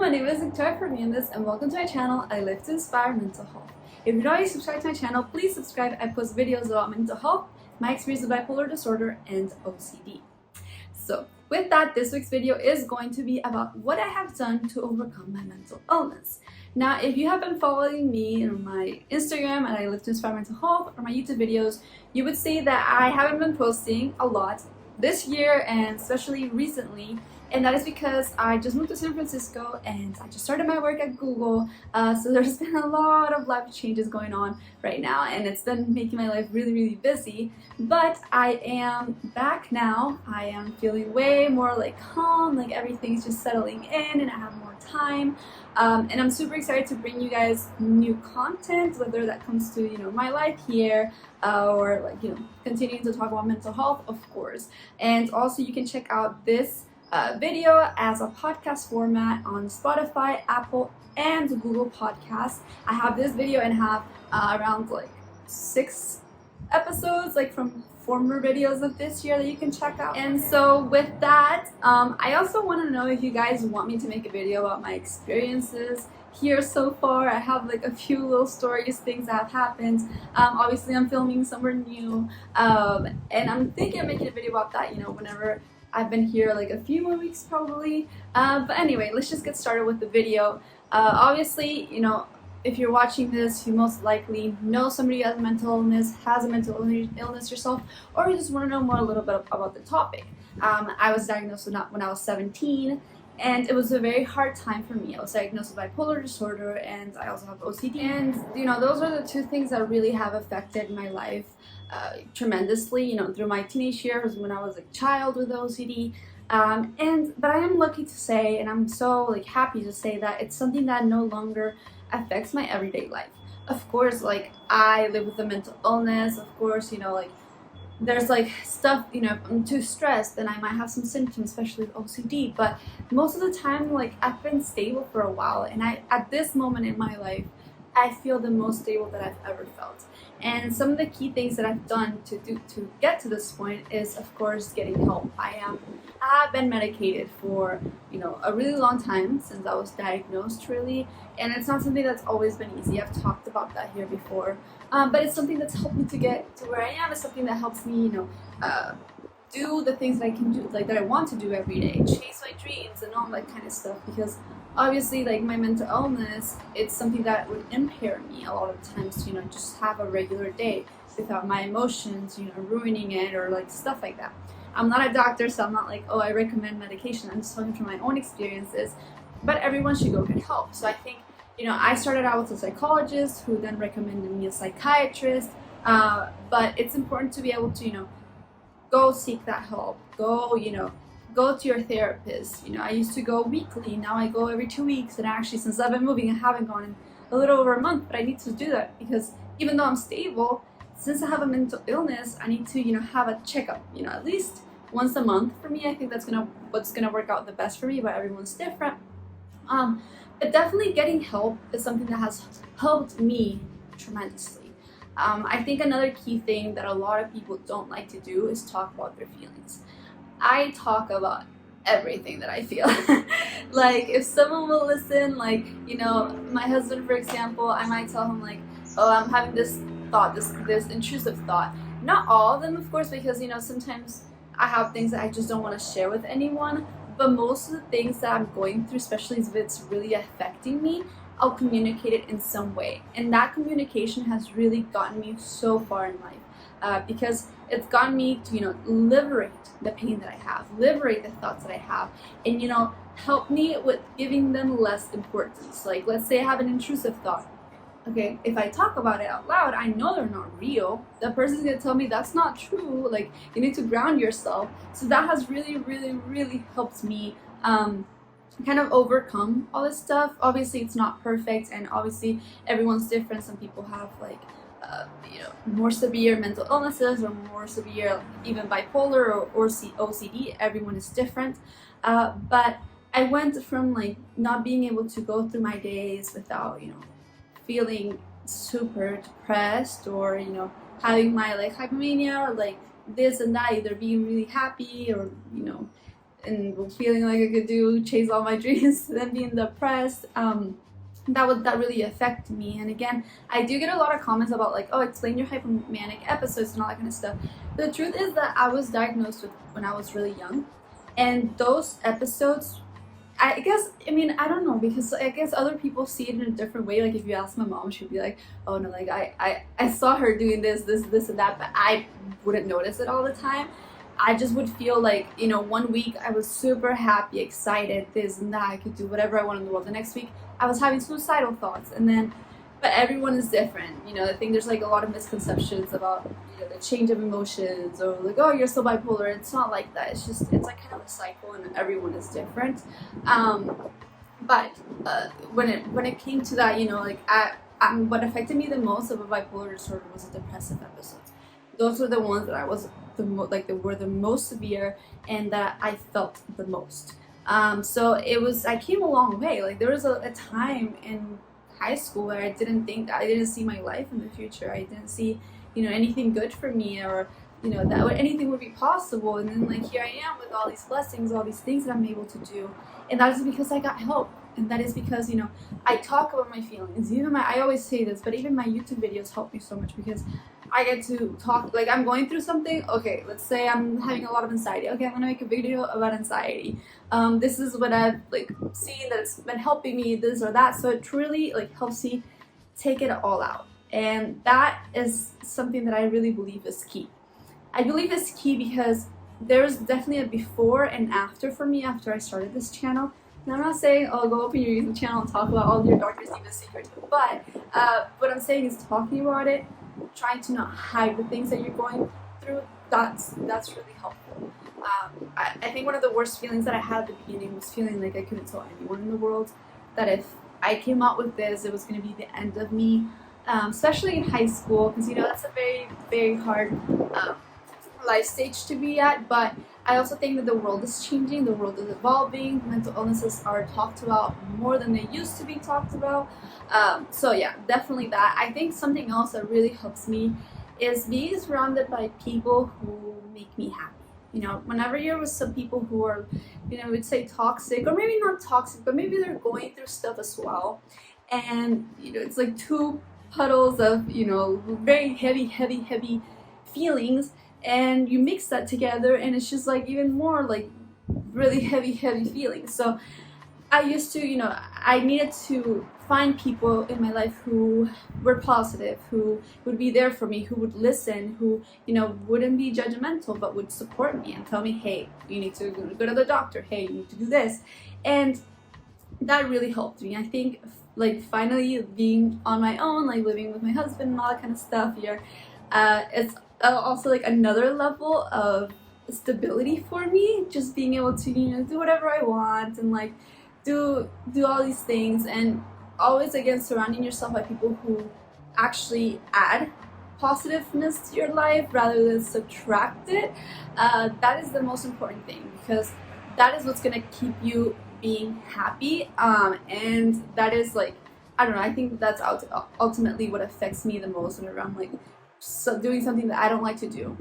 my name is Victoria Fernandez and welcome to my channel, I Live to Inspire Mental Health. If you're not already subscribed to my channel, please subscribe. I post videos about mental health, my experience with bipolar disorder, and OCD. So with that, this week's video is going to be about what I have done to overcome my mental illness. Now, if you have been following me on my Instagram and I Live to Inspire Mental Health or my YouTube videos, you would see that I haven't been posting a lot this year and especially recently, and that is because I just moved to San Francisco and I just started my work at Google, so there's been a lot of life changes going on right now and it's been making my life really busy. But I am back now. I am feeling way more like calm, like everything's just settling in and I have more time, and I'm super excited to bring you guys new content, whether that comes to my life here or continuing to talk about mental health, of course. And also you can check out this video as a podcast format on Spotify, Apple, and Google Podcasts. I have this video and have around 6 episodes from former videos of this year that you can check out. And so with that, I also want to know if you guys want me to make a video about my experiences here so far. I have a few little stories, things that have happened. Obviously I'm filming somewhere new, and I'm thinking of making a video about that whenever I've been here a few more weeks probably. But anyway, let's just get started with the video. Obviously, if you're watching this, you most likely know somebody who has a mental illness, has a mental illness yourself, or you just want to know more a little bit about the topic. I was diagnosed with that when I was 17, and it was a very hard time for me. I was diagnosed with bipolar disorder, and I also have OCD. And those are the two things that really have affected my life tremendously, through my teenage years when I was a child with OCD. But I am lucky to say, and I'm so happy to say, that it's something that no longer affects my everyday life. Of course, I live with a mental illness. Of course, there's stuff, if I'm too stressed, then I might have some symptoms, especially with OCD. But most of the time, I've been stable for a while, and at this moment in my life, I feel the most stable that I've ever felt. And some of the key things that I've done to get to this point is, of course, getting help. I've been medicated for a really long time, since I was diagnosed, really, and it's not something that's always been easy. I've talked about that here before, but it's something that's helped me to get to where I am. It's something that helps me do the things that I can do, that I want to do every day, chase my dreams and all that kind of stuff. Because obviously, my mental illness, it's something that would impair me a lot of times to just have a regular day without my emotions ruining it, or stuff like that. I'm not a doctor, so I'm not oh, I recommend medication. I'm just talking from my own experiences, but everyone should go get help. So I think I started out with a psychologist who then recommended me a psychiatrist, but it's important to be able to go seek that help. Go to your therapist. I used to go weekly, now I go every 2 weeks, and actually since I've been moving I haven't gone in a little over a month. But I need to do that because even though I'm stable, since I have a mental illness, I need to have a checkup at least once a month. For me, I think that's what's gonna work out the best for me, but everyone's different. But definitely getting help is something that has helped me tremendously. I think another key thing that a lot of people don't like to do is talk about their feelings. I talk about everything that I feel. If someone will listen, my husband, for example, I might tell him oh, I'm having this thought, this intrusive thought. Not all of them, of course, because sometimes I have things that I just don't want to share with anyone, but most of the things that I'm going through, especially if it's really affecting me, I'll communicate it in some way. And that communication has really gotten me so far in life, because it's gotten me to liberate the pain that I have, liberate the thoughts that I have, and help me with giving them less importance. Let's say I have an intrusive thought. Okay, if I talk about it out loud, I know they're not real. The person's gonna tell me that's not true. You need to ground yourself. So that has really helped me kind of overcome all this stuff. Obviously, it's not perfect, and obviously everyone's different. Some people have more severe mental illnesses, or more severe even bipolar or OCD. Everyone is different. But I went from not being able to go through my days without feeling super depressed, or having my hypomania, or this and that, either being really happy or and feeling like I could chase all my dreams, then being depressed. That really affected me. And again, I do get a lot of comments about like, oh, explain your hypomanic episodes and all that kind of stuff. But the truth is that I was diagnosed with when I was really young, and those episodes, I don't know, because I guess other people see it in a different way. Like if you ask my mom, she'd be like, oh no, like I saw her doing this and that, but I wouldn't notice it all the time. I just would feel like, 1 week I was super happy, excited, this and that, I could do whatever I want in the world. The next week I was having suicidal thoughts, but everyone is different. I think there's like a lot of misconceptions about, the change of emotions, or like, oh, you're so bipolar. It's not like that. It's like kind of a cycle, and everyone is different. But when it came to that, what affected me the most of a bipolar disorder was the depressive episodes. Those were the ones that I was they were the most severe, and that I felt the most. So I came a long way. Like there was a time in high school where I didn't see my life in the future. I didn't see, anything good for me, or that anything would be possible. And then like here I am with all these blessings, all these things that I'm able to do, and that is because I got help. And that is because, I talk about my feelings. I always say this, but even my YouTube videos help me so much, because I get to talk, like I'm going through something. Okay, let's say I'm having a lot of anxiety. Okay, I'm gonna make a video about anxiety. This is what I've seen that's been helping me, this or that. So it truly helps me take it all out. And that is something that I really believe is key. I believe it's key because there's definitely a before and after for me after I started this channel. And I'm not saying, oh, go open your YouTube channel and talk about all your darkest, deepest secrets, but what I'm saying is talking about it, trying to not hide the things that you're going through, that's really helpful. I think one of the worst feelings that I had at the beginning was feeling like I couldn't tell anyone in the world that if I came out with this, it was going to be the end of me, especially in high school, because that's a very, very hard life stage to be at. But I also think that the world is changing, the world is evolving, mental illnesses are talked about more than they used to be talked about. So yeah, definitely that. I think something else that really helps me is being surrounded by people who make me happy. Whenever you're with some people who are, we'd say toxic, or maybe not toxic, but maybe they're going through stuff as well. And, it's like two puddles of, very heavy feelings, and you mix that together, and it's just like even more really heavy feelings. So I used to, I needed to find people in my life who were positive, who would be there for me, who would listen, who, wouldn't be judgmental, but would support me and tell me, hey, you need to go to the doctor, hey, you need to do this. And that really helped me. I think finally being on my own, living with my husband and all that kind of stuff here, it's also another level of stability for me, just being able to do whatever I want, and do all these things, and always again surrounding yourself by people who actually add positiveness to your life rather than subtract it. That is the most important thing, because that is what's gonna keep you being happy, and that is I don't know, I think that's ultimately what affects me the most when around doing something that I don't like to do.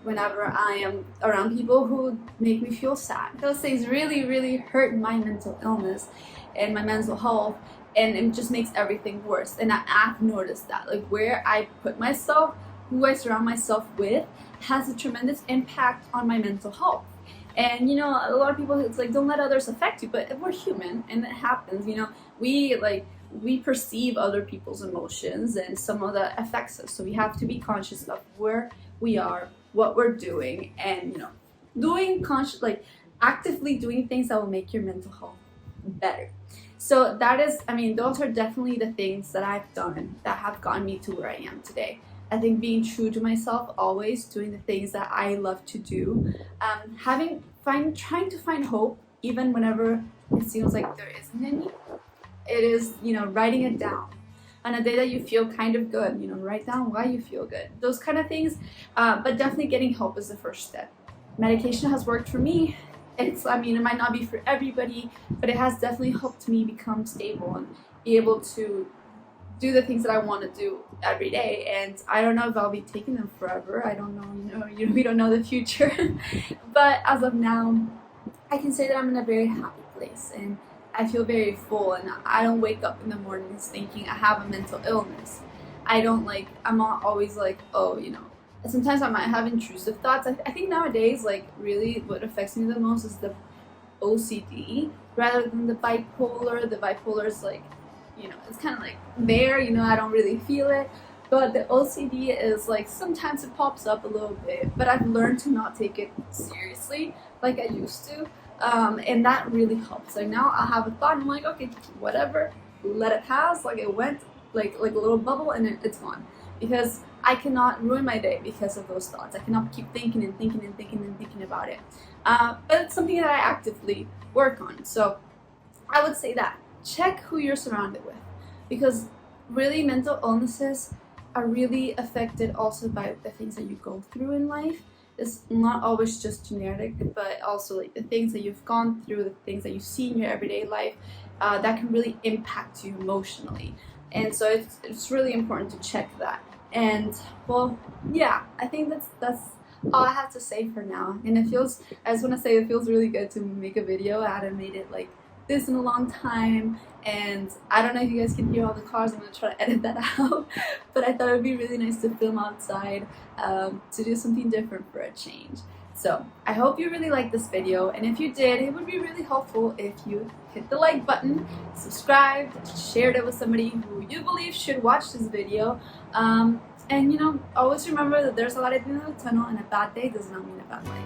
Whenever I am around people who make me feel sad, those things really hurt my mental illness and my mental health, and it just makes everything worse. And I've noticed that where I put myself, who I surround myself with, has a tremendous impact on my mental health. And a lot of people, it's don't let others affect you, but we're human and it happens. We perceive other people's emotions, and some of that affects us. So we have to be conscious of where we are, what we're doing, and actively doing things that will make your mental health better. So that is, those are definitely the things that I've done that have gotten me to where I am today. I think being true to myself, always doing the things that I love to do, trying to find hope even whenever it seems like there isn't any. It is, writing it down. On a day that you feel kind of good, write down why you feel good. Those kind of things, but definitely getting help is the first step. Medication has worked for me. It might not be for everybody, but it has definitely helped me become stable and be able to do the things that I want to do every day. And I don't know if I'll be taking them forever. I don't know, we don't know the future. But as of now, I can say that I'm in a very happy place and I feel very full, and I don't wake up in the mornings thinking I have a mental illness. I'm not always like, oh, sometimes I might have intrusive thoughts. I think nowadays, like, really what affects me the most is the OCD rather than the bipolar. The bipolar is like, it's kind of like there, I don't really feel it. But the OCD is like sometimes it pops up a little bit, but I've learned to not take it seriously like I used to. And that really helps. Like now I'll have a thought and I'm like, okay, whatever, let it pass. Like it went like a little bubble and it's gone. Because I cannot ruin my day because of those thoughts. I cannot keep thinking and thinking and thinking and thinking about it. But it's something that I actively work on. So I would say that check who you're surrounded with, because really mental illnesses are really affected also by the things that you go through in life. It's not always just genetic, but also like the things that you've gone through, the things that you see in your everyday life, that can really impact you emotionally. And so it's really important to check that. And well, yeah, I think that's all I have to say for now. And I just want to say it feels really good to make a video. I hadn't made it like this in a long time, and I don't know if you guys can hear all the cars. I'm gonna try to edit that out, but I thought it would be really nice to film outside, to do something different for a change. So I hope you really liked this video, and if you did, it would be really helpful if you hit the like button, subscribed, shared it with somebody who you believe should watch this video, and always remember that there's a light at the end of the tunnel, and a bad day does not mean a bad life.